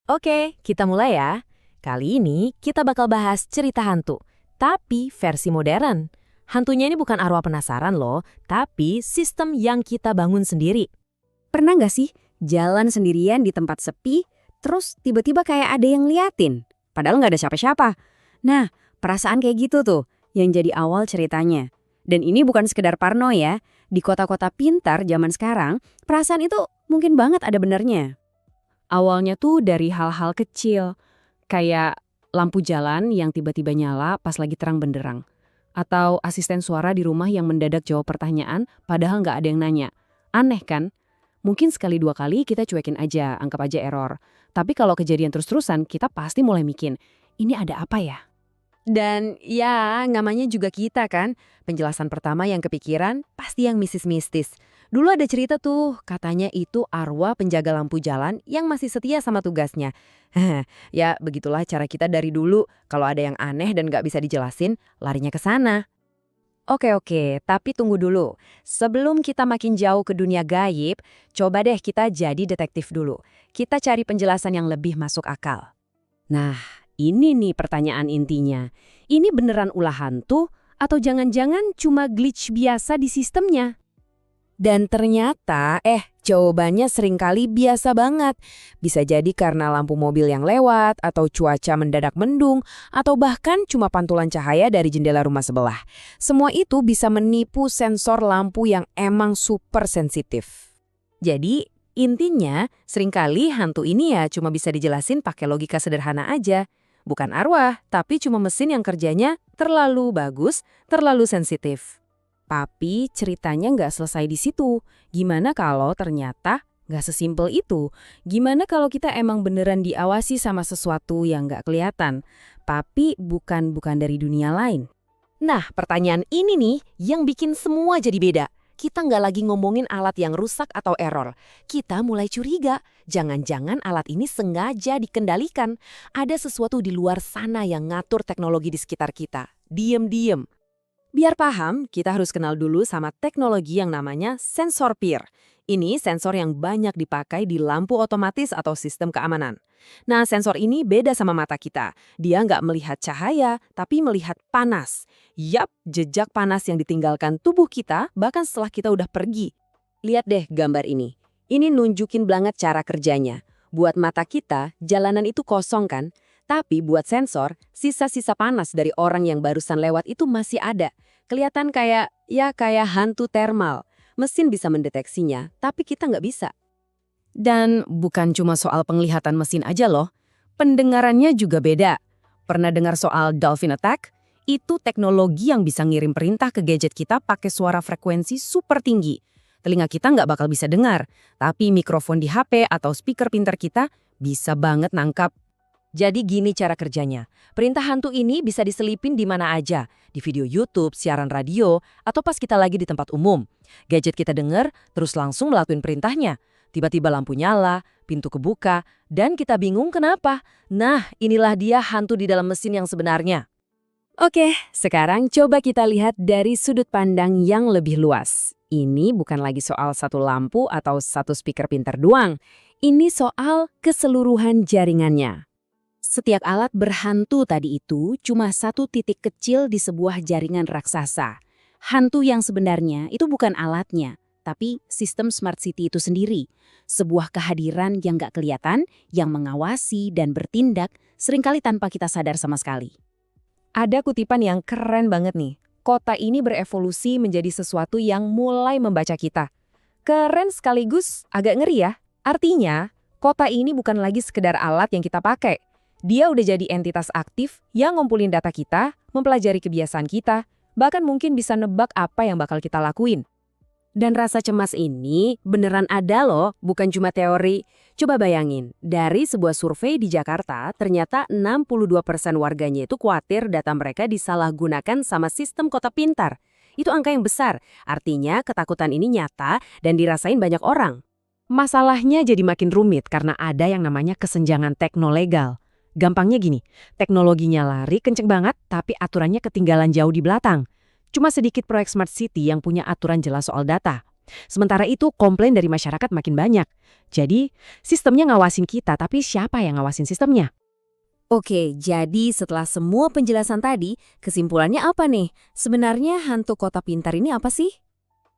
Oke, kita mulai ya. Kali ini kita bakal bahas cerita hantu, tapi versi modern. Hantunya ini bukan arwah penasaran loh, tapi sistem yang kita bangun sendiri. Pernah nggak sih jalan sendirian di tempat sepi, terus tiba-tiba kayak ada yang liatin? Padahal nggak ada siapa-siapa. Nah, perasaan kayak gitu tuh yang jadi awal ceritanya. Dan ini bukan sekedar parno ya. Di kota-kota pintar zaman sekarang, perasaan itu mungkin banget ada benernya. Awalnya tuh dari hal-hal kecil, kayak lampu jalan yang tiba-tiba nyala pas lagi terang benderang. Atau asisten suara di rumah yang mendadak jawab pertanyaan padahal nggak ada yang nanya. Aneh kan? Mungkin sekali dua kali kita cuekin aja, anggap aja error. Tapi kalau kejadian terus-terusan, kita pasti mulai mikir, ini ada apa ya? Dan ya, namanya juga kita kan. Penjelasan pertama yang kepikiran pasti yang mistis-mistis. Dulu ada cerita tuh, katanya itu arwah penjaga lampu jalan yang masih setia sama tugasnya. Ya, begitulah cara kita dari dulu. Kalau ada yang aneh dan nggak bisa dijelasin, larinya ke sana. Oke, tapi tunggu dulu. Sebelum kita makin jauh ke dunia gaib, coba deh kita jadi detektif dulu. Kita cari penjelasan yang lebih masuk akal. Nah, ini nih pertanyaan intinya. Ini beneran ulah hantu atau jangan-jangan cuma glitch biasa di sistemnya? Dan ternyata, jawabannya seringkali biasa banget. Bisa jadi karena lampu mobil yang lewat, atau cuaca mendadak mendung, atau bahkan cuma pantulan cahaya dari jendela rumah sebelah. Semua itu bisa menipu sensor lampu yang emang super sensitif. Jadi, intinya seringkali hantu ini ya cuma bisa dijelasin pakai logika sederhana aja. Bukan arwah, tapi cuma mesin yang kerjanya terlalu bagus, terlalu sensitif. Tapi ceritanya nggak selesai di situ. Gimana kalau ternyata nggak sesimpel itu? Gimana kalau kita emang beneran diawasi sama sesuatu yang nggak kelihatan, tapi bukan dari dunia lain? Nah, pertanyaan ini nih yang bikin semua jadi beda. Kita nggak lagi ngomongin alat yang rusak atau error. Kita mulai curiga, jangan-jangan alat ini sengaja dikendalikan. Ada sesuatu di luar sana yang ngatur teknologi di sekitar kita. Diem-diem. Biar paham, kita harus kenal dulu sama teknologi yang namanya sensor peer. Ini sensor yang banyak dipakai di lampu otomatis atau sistem keamanan. Nah, sensor ini beda sama mata kita. Dia nggak melihat cahaya, tapi melihat panas. Yap, jejak panas yang ditinggalkan tubuh kita bahkan setelah kita udah pergi. Lihat deh gambar ini. Ini nunjukin banget cara kerjanya. Buat mata kita, jalanan itu kosong kan? Tapi buat sensor, sisa-sisa panas dari orang yang barusan lewat itu masih ada. Kelihatan kayak hantu termal. Mesin bisa mendeteksinya, tapi kita nggak bisa. Dan bukan cuma soal penglihatan mesin aja loh, pendengarannya juga beda. Pernah dengar soal Dolphin Attack? Itu teknologi yang bisa ngirim perintah ke gadget kita pakai suara frekuensi super tinggi. Telinga kita nggak bakal bisa dengar, tapi mikrofon di HP atau speaker pintar kita bisa banget nangkap. Jadi gini cara kerjanya. Perintah hantu ini bisa diselipin di mana aja. Di video YouTube, siaran radio, atau pas kita lagi di tempat umum. Gadget kita denger, terus langsung melakukan perintahnya. Tiba-tiba lampu nyala, pintu kebuka, dan kita bingung kenapa. Nah, inilah dia hantu di dalam mesin yang sebenarnya. Oke, sekarang coba kita lihat dari sudut pandang yang lebih luas. Ini bukan lagi soal satu lampu atau satu speaker pintar doang. Ini soal keseluruhan jaringannya. Setiap alat berhantu tadi itu cuma satu titik kecil di sebuah jaringan raksasa. Hantu yang sebenarnya itu bukan alatnya, tapi sistem smart city itu sendiri. Sebuah kehadiran yang nggak kelihatan, yang mengawasi dan bertindak seringkali tanpa kita sadar sama sekali. Ada kutipan yang keren banget nih. Kota ini berevolusi menjadi sesuatu yang mulai membaca kita. Keren sekaligus agak ngeri ya. Artinya, kota ini bukan lagi sekedar alat yang kita pakai. Dia udah jadi entitas aktif yang ngumpulin data kita, mempelajari kebiasaan kita, bahkan mungkin bisa nebak apa yang bakal kita lakuin. Dan rasa cemas ini beneran ada loh, bukan cuma teori. Coba bayangin, dari sebuah survei di Jakarta, ternyata 62% warganya itu khawatir data mereka disalahgunakan sama sistem kota pintar. Itu angka yang besar, artinya ketakutan ini nyata dan dirasain banyak orang. Masalahnya jadi makin rumit karena ada yang namanya kesenjangan teknolegal. Gampangnya gini, teknologinya lari kenceng banget tapi aturannya ketinggalan jauh di belakang. Cuma sedikit proyek smart city yang punya aturan jelas soal data. Sementara itu komplain dari masyarakat makin banyak. Jadi sistemnya ngawasin kita, tapi siapa yang ngawasin sistemnya? Oke, jadi setelah semua penjelasan tadi, kesimpulannya apa nih? Sebenarnya hantu kota pintar ini apa sih?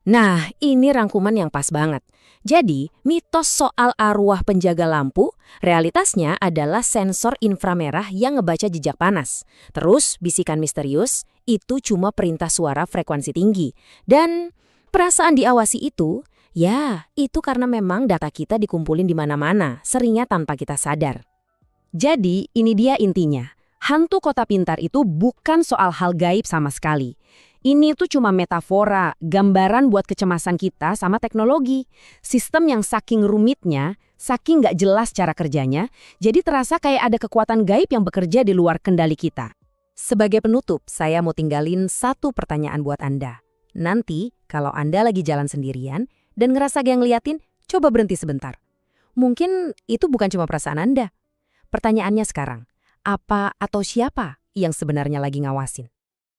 Nah, ini rangkuman yang pas banget. Jadi, mitos soal arwah penjaga lampu, realitasnya adalah sensor inframerah yang ngebaca jejak panas. Terus, bisikan misterius, itu cuma perintah suara frekuensi tinggi. Dan perasaan diawasi itu, ya, itu karena memang data kita dikumpulin di mana-mana, seringnya tanpa kita sadar. Jadi, ini dia intinya. Hantu kota pintar itu bukan soal hal gaib sama sekali. Ini tuh cuma metafora, gambaran buat kecemasan kita sama teknologi. Sistem yang saking rumitnya, saking nggak jelas cara kerjanya, jadi terasa kayak ada kekuatan gaib yang bekerja di luar kendali kita. Sebagai penutup, saya mau tinggalin satu pertanyaan buat Anda. Nanti, kalau Anda lagi jalan sendirian dan ngerasa gak ngeliatin, coba berhenti sebentar. Mungkin itu bukan cuma perasaan Anda. Pertanyaannya sekarang, apa atau siapa yang sebenarnya lagi ngawasin?